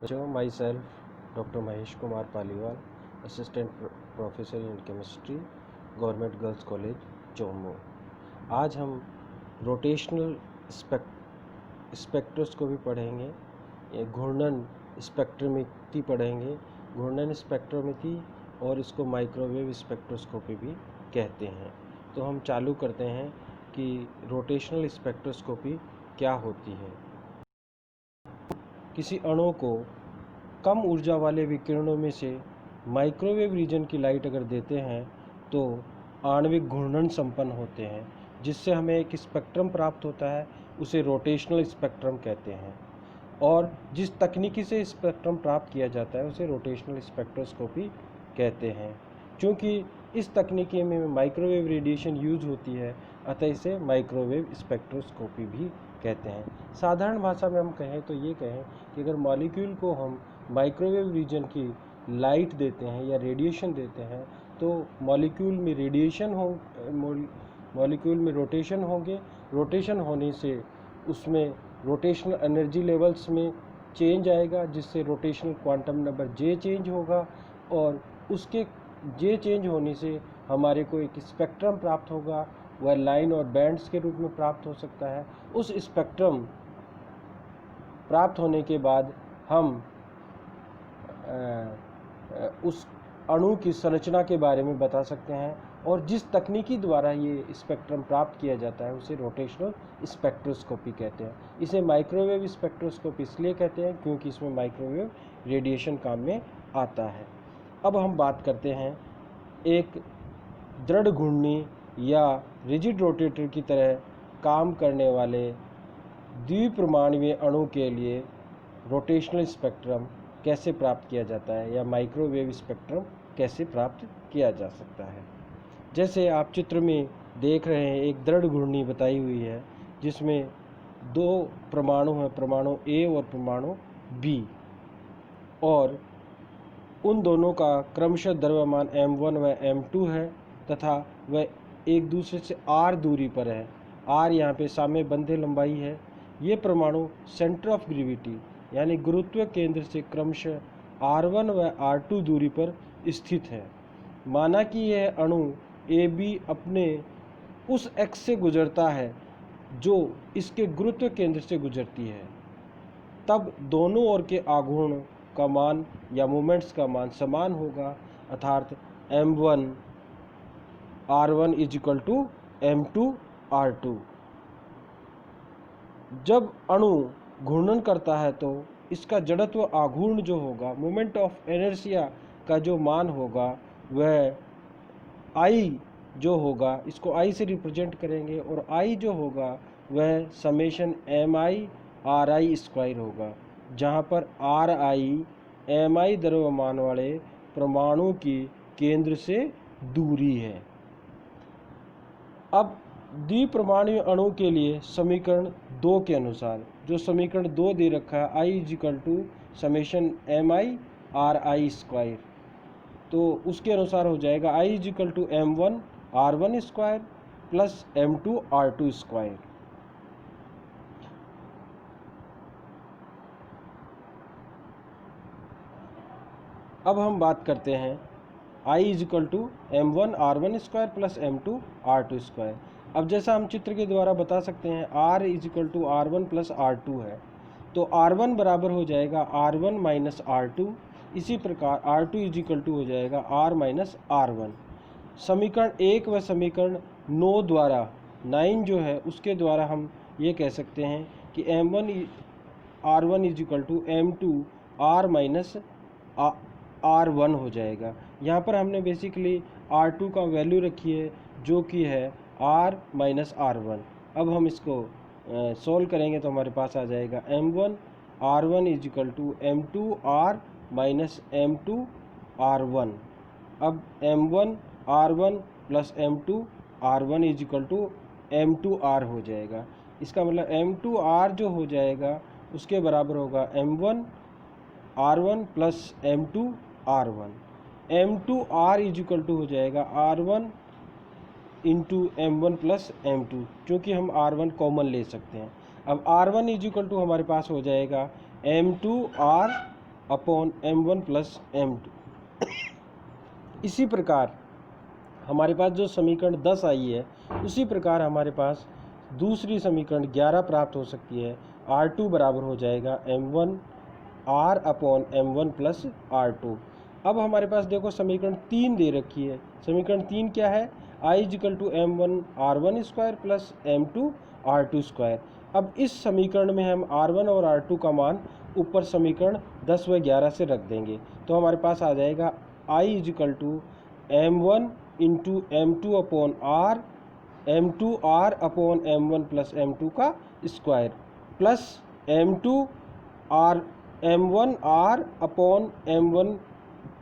My self doctor Mahesh Kumar Paliwal, assistant professor in chemistry, government girls college Jammu. आज हम rotational spectroscopy पढ़ेंगे, घूर्णन स्पेक्ट्रोमेट्री पढ़ेंगे। घूर्णन स्पेक्ट्रोमेट्री और इसको माइक्रोवेव स्पेक्ट्रोस्कोपी भी कहते हैं। तो हम चालू करते हैं कि रोटेशनल स्पेक्ट्रोस्कोपी क्या होती है। किसी अणु को कम ऊर्जा वाले विकिरणों में से माइक्रोवेव रीजन की लाइट अगर देते हैं तो आणविक घूर्णन संपन्न होते हैं, जिससे हमें एक स्पेक्ट्रम प्राप्त होता है, उसे रोटेशनल स्पेक्ट्रम कहते हैं। और जिस तकनीकी से स्पेक्ट्रम प्राप्त किया जाता है उसे रोटेशनल स्पेक्ट्रोस्कोपी कहते हैं। क्योंकि इस तकनीकी में माइक्रोवेव रेडिएशन यूज होती है, अतः इसे माइक्रोवेव स्पेक्ट्रोस्कोपी भी कहते हैं। साधारण भाषा में हम कहें तो ये कहें कि अगर मॉलिक्यूल को हम माइक्रोवेव रीजन की लाइट देते हैं या रेडिएशन देते हैं तो मॉलिक्यूल में मॉलिक्यूल में रोटेशन होंगे। रोटेशन होने से उसमें रोटेशनल एनर्जी लेवल्स में चेंज आएगा, जिससे रोटेशनल क्वांटम नंबर जे चेंज होगा, और उसके जे चेंज होने से हमारे को एक स्पेक्ट्रम प्राप्त होगा। वह लाइन और बैंड्स के रूप में प्राप्त हो सकता है। उस स्पेक्ट्रम प्राप्त होने के बाद हम उस अणु की संरचना के बारे में बता सकते हैं, और जिस तकनीकी द्वारा ये स्पेक्ट्रम प्राप्त किया जाता है उसे रोटेशनल स्पेक्ट्रोस्कोपी कहते हैं। इसे माइक्रोवेव स्पेक्ट्रोस्कोपी इसलिए कहते हैं क्योंकि इसमें माइक्रोवेव रेडिएशन काम में आता है। अब हम बात करते हैं एक दृढ़ घूर्णी या रिजिड रोटेटर की तरह काम करने वाले द्विपरमाणुवीय अणु के लिए रोटेशनल स्पेक्ट्रम कैसे प्राप्त किया जाता है या माइक्रोवेव स्पेक्ट्रम कैसे प्राप्त किया जा सकता है। जैसे आप चित्र में देख रहे हैं, एक दृढ़ घूर्णी बताई हुई है जिसमें दो परमाणु हैं, परमाणु ए और परमाणु बी, और उन दोनों का क्रमशः द्रव्यमान m1 व m2 है तथा वह एक दूसरे से r दूरी पर है। r यहाँ पे साम्य बंधे लंबाई है। ये परमाणु सेंटर ऑफ ग्रेविटी यानी गुरुत्व केंद्र से क्रमशः r1 व r2 दूरी पर स्थित है। माना कि यह अणु AB अपने उस एक्स से गुजरता है जो इसके गुरुत्व केंद्र से गुजरती है, तब दोनों ओर के आघूर्ण का मान या मोमेंट्स का मान समान होगा, अर्थात m1 r1 = m2 r2। जब अणु घूर्णन करता है तो इसका जड़त्व आघूर्ण जो होगा, मोमेंट ऑफ इनर्शिया का जो मान होगा, वह I जो होगा, इसको I से रिप्रेजेंट करेंगे, और I जो होगा वह समेशन mi/ri² होगा, जहाँ पर ri mi द्रव्यमान वाले परमाणु की केंद्र से दूरी है। अब द्विपरमाणुवीय अणु के लिए समीकरण 2 के अनुसार, जो समीकरण 2 दे रखा है, I = समेशन mi/ri², तो उसके अनुसार हो जाएगा I = m1 r1² + m2 r2²। अब हम बात करते हैं I = m1 r1² + m2 r2²। अब जैसा हम चित्र के द्वारा बता सकते हैं, R = r1 + r2 है, तो r1 बराबर हो जाएगा r1 - r2। इसी प्रकार r2 = हो जाएगा r - r1। समीकरण 1 व समीकरण 9 द्वारा, 9 जो है उसके द्वारा हम ये कह सकते हैं कि m1 r1 = m2 r - r1 हो जाएगा। यहाँ पर हमने बेसिकली r2 का वैल्यू रखी है जो कि है r - r1। अब हम इसको सॉल्व करेंगे तो हमारे पास आ जाएगा m1 r1 = m2 r - m2 r1। अब m1 r1 + m2 r1 = m2 r हो जाएगा। इसका मतलब m2 r जो हो जाएगा उसके बराबर होगा m1 r1 + m2 r1। m2 r = हो जाएगा r1 × m1 + m2, क्योंकि हम r1 कॉमन ले सकते हैं। अब r1 = हमारे पास हो जाएगा m2 r upon m1 plus m2। इसी प्रकार हमारे पास जो समीकरण 10 आई है, उसी प्रकार हमारे पास दूसरी समीकरण 11 प्राप्त हो सकती है। R2 बराबर हो जाएगा m1 R upon m1 plus R2। अब हमारे पास देखो समीकरण 3 दे रखी है। समीकरण 3 क्या है? I equal to m1 R1 square plus m2 R2 square. अब इस समीकरण में हम R1 और R2 का मान ऊपर समीकरण 10 व 11 से रख देंगे, तो हमारे पास आ जाएगा I equal to m1 into m2 upon R, m2 R upon m1 plus m2 का square plus m2 R m1 R upon m1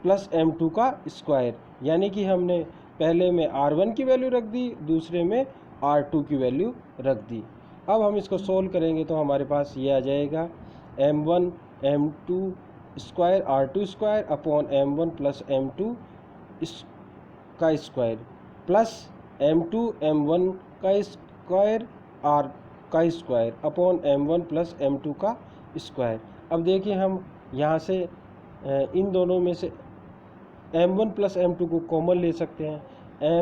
plus m2 का स्क्वायर। यानी कि हमने पहले में R1 की वैल्यू रख दी, दूसरे में R2 की वैल्यू रख दी। अब हम इसको सोल्व करेंगे तो हमारे पास ये आ जाएगा m1 m2 square R2 square upon m1 plus m2 का स्क्वायर प्लस m2 m1 का स्क्वायर R का square upon m1 plus m2 का स्क्वायर। अब देखिए हम यहाँ से इन दोनों में से m1 प्लस m2 को कॉमन ले सकते हैं।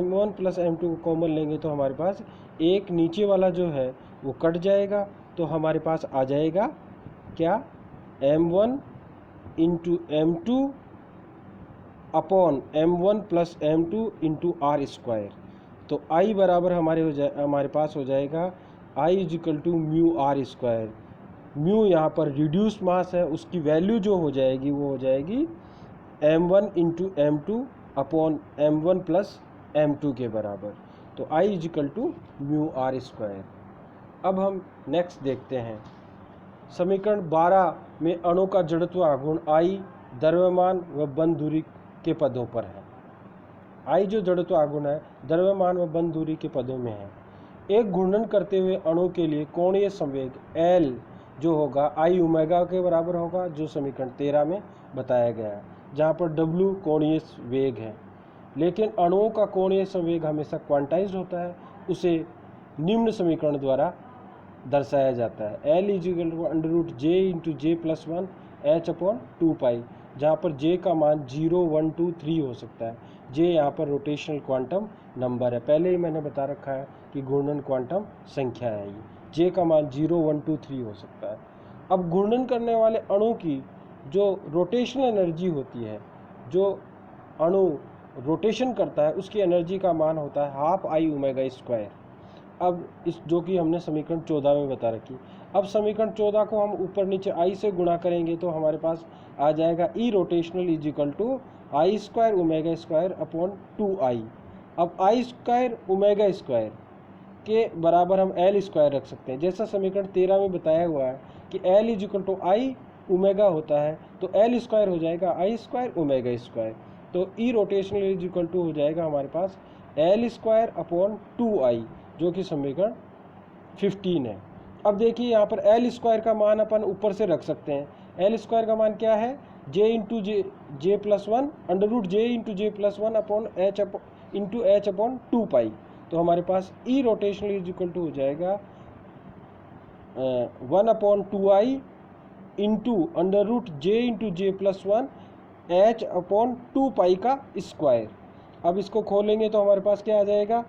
m1 प्लस m2 को कॉमन लेंगे तो हमारे पास एक नीचे वाला जो है वो कट जाएगा, तो हमारे पास आ जाएगा क्या? m1 into m2 upon m1 plus m2 into R square. तो I बराबर हमारे पास हो जाएगा I equal to mu R square. Mu यहाँ पर रिड्यूस्ड मास है, उसकी वैल्यू जो हो जाएगी वो हो जाएगी m1 into m2 upon m1 plus m2 के बराबर। तो I equal to mu R square. अब हम नेक्स्ट देखते हैं। समीकरण 12 में अणु का जड़त्व आघूर्ण I द्रव्यमान व बंध दूरी के पदों पर है। I जो जड़त्व आघूर्ण है द्रव्यमान व बंध दूरी के पदों में है। एक घूर्णन करते हुए अणु के लिए कोणीय संवेग L जो होगा I ओमेगा के बराबर होगा, जो समीकरण 13 में बताया गया है, जहाँ पर W कोणीय वेग है। लेकिन अणुओं का कोणीय संवेग हमेशा क्वांटाइज्ड होता है, उसे निम्न समीकरण द्वारा दर्शाया जाता है। L equal to under root J into J plus 1 H upon 2 pi, जहाँ पर J का मान 0, 1, 2, 3 हो सकता है। J यहाँ पर रोटेशनल क्वांटम नंबर है, पहले ही मैंने बता रखा है कि घूर्णन क्वांटम संख्या है। ये J का मान 0, 1, 2, 3 हो सकता है। अब घूर्णन करने वाले अणु की जो रोटेशनल एनर्जी होती है, जो अणु रोटेशन करता है उसकी एनर्जी का मान होता है हाफ I ओमेगा स्क्वायर। अब इस जो कि हमने समीकरण 14 में बता रखी। अब समीकरण 14 को हम ऊपर नीचे I से गुणा करेंगे तो हमारे पास आ जाएगा E rotational is equal to I square omega square upon 2I। अब I स्क्वायर ओमेगा स्क्वायर के बराबर हम L स्क्वायर रख सकते हैं। जैसा समीकरण 13 में बताया हुआ है कि L is equal to I omega होता है, तो L स्क्वायर हो जाएगा I स्क्वायर ओमेगा स्क्वायर। तो ई रोटेशनल इज इक्वल टू हो जाएगा हमारे पास L स्क्वायर अपॉन 2I, जो कि समीकरण 15 है। अब देखिए यहाँ पर L स्क्वायर का मान अपन ऊपर से रख सकते हैं। L स्क्वायर का मान क्या है? J into J plus 1 under root J into J plus 1 upon H into H upon 2 pi. तो हमारे पास E rotational is equal to हो जाएगा 1 upon 2I into under root J into J plus 1 H upon 2 pi का square. अब इसको खोलेंगे तो हमारे पास क्या आ जाएगा?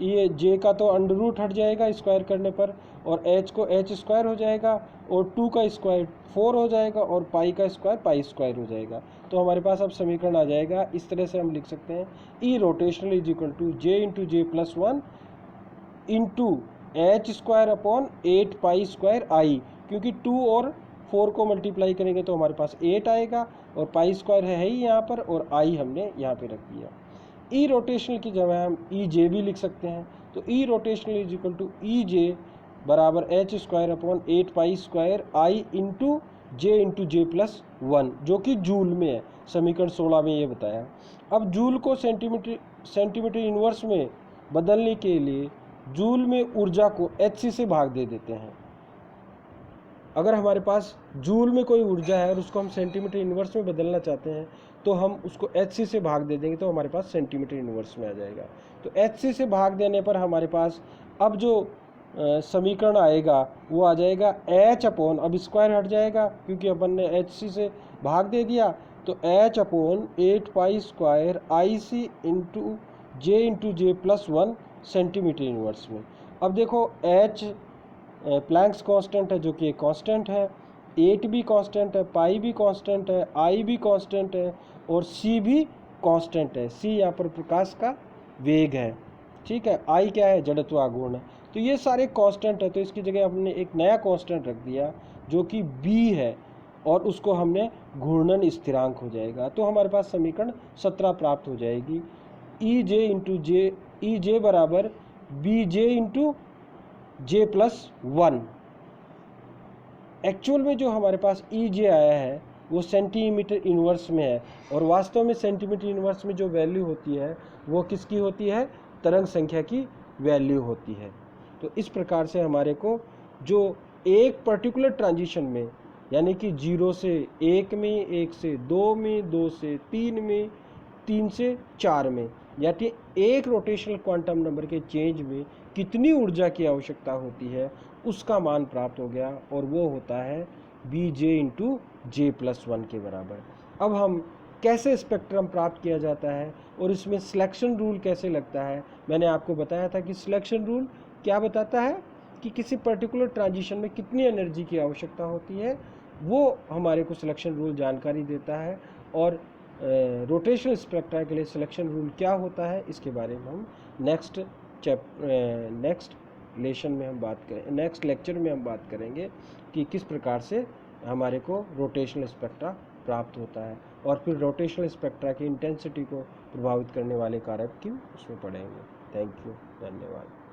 ये J का तो अंडर रूट हट जाएगा स्क्वायर करने पर, और H को H स्क्वायर हो जाएगा, और 2 का स्क्वायर 4 हो जाएगा, और पाई का स्क्वायर पाई स्क्वायर हो जाएगा। तो हमारे पास अब समीकरण आ जाएगा। इस तरह से हम लिख सकते हैं E rotational is equal to J into J plus 1 into H square upon 8 pi square I, क्योंकि 2 और 4 को मल्टीप्लाई करेंगे तो हमारे पास 8 आएगा, और पाई स्क्वायर है ही यहाँ पर, और I हमने यहाँ पे रख दिया। ई रोटेशनल की जगह हम ई जे भी लिख सकते हैं। तो ई रोटेशनल इज इक्वल टू ई जे बराबर H square upon 8 pi square I into J plus 1, जो कि जूल में है, समीकरण 16 में ये बताया। अब जूल को सेंटीमीटर इनवर्स में बदलने के लिए जूल में ऊर्जा को HC से भाग दे देते हैं। अगर हमारे पास जूल में कोई ऊर्जा है और उसको हम सेंटीमीटर इनवर्स में बदलना चाहते हैं तो हम उसको HC से भाग दे देंगे, तो हमारे पास सेंटीमीटर इनवर्स में आ जाएगा। तो HC से भाग देने पर हमारे पास अब जो समीकरण आएगा वो आ जाएगा एच अपॉन, अब स्क्वायर हट जाएगा क्योंकि अपन ने एच सी से भाग दे दिया, तो एच अपॉन 8 पाई² आई सी into J plus 1 centimetre inverse में। अब देखो एच प्लैंक्स कांस्टेंट है जो कि एक कांस्टेंट है, 8 भी कांस्टेंट है, पाई भी कांस्टेंट है, आई भी कांस्टेंट है और सी भी कांस्टेंट है। सी यहाँ पर प्रकाश का वेग है, ठीक है। आई क्या है, जड़त्व आघूर्ण है। तो ये सारे कांस्टेंट है, तो इसकी जगह हमने एक नया कांस्टेंट रख दिया जो कि बी है और उसको हमने घूर्णन स्थिरांक हो जाएगा। तो हमारे पास समीकरण 17 प्राप्त हो जाएगी। ई जे इंटू जे, ई जे बराबर B J into J plus 1। Actual में जो हमारे पास ई जे आया है वो सेंटीमीटर इनवर्स में है, और वास्तव में सेंटीमीटर इनवर्स में जो वैल्यू होती है वो किसकी होती है, तरंग संख्या की वैल्यू होती है। तो इस प्रकार से हमारे को जो एक पर्टिकुलर ट्रांजिशन में, यानी कि 0 से 1 में, 1 से 2 में, 2 से 3 में, 3 से 4 में, यानी एक रोटेशनल क्वांटम नंबर के चेंज में कितनी ऊर्जा की आवश्यकता होती है उसका मान प्राप्त हो गया, और वो होता है B J into J plus 1 के बराबर। अब हम कैसे स्पेक्ट्रम प्राप्त किया जाता है और इसमें सिलेक्शन रूल कैसे लगता है, मैंने आपको बताया था कि सिलेक्शन रूल क्या बताता है कि किसी पर्टिकुलर ट्रांजिशन में कितनी एनर्जी की आवश्यकता होती है, वो हमारे को सिलेक्शन रूल जानकारी देता है। और रोटेशनल स्पेक्ट्रा के लिए सिलेक्शन रूल क्या होता है इसके बारे में हम नेक्स्ट लेसन में हम बात करें, नेक्स्ट लेक्चर में हम बात करेंगे कि किस प्रकार से हमारे को रोटेशनल स्पेक्ट्रा प्राप्त होता है, और फिर रोटेशनल स्पेक्ट्रा की इंटेंसिटी को प्रभावित करने वाले कारक क्यों उसमें पढ़ेंगे। थैंक यू, धन्यवाद।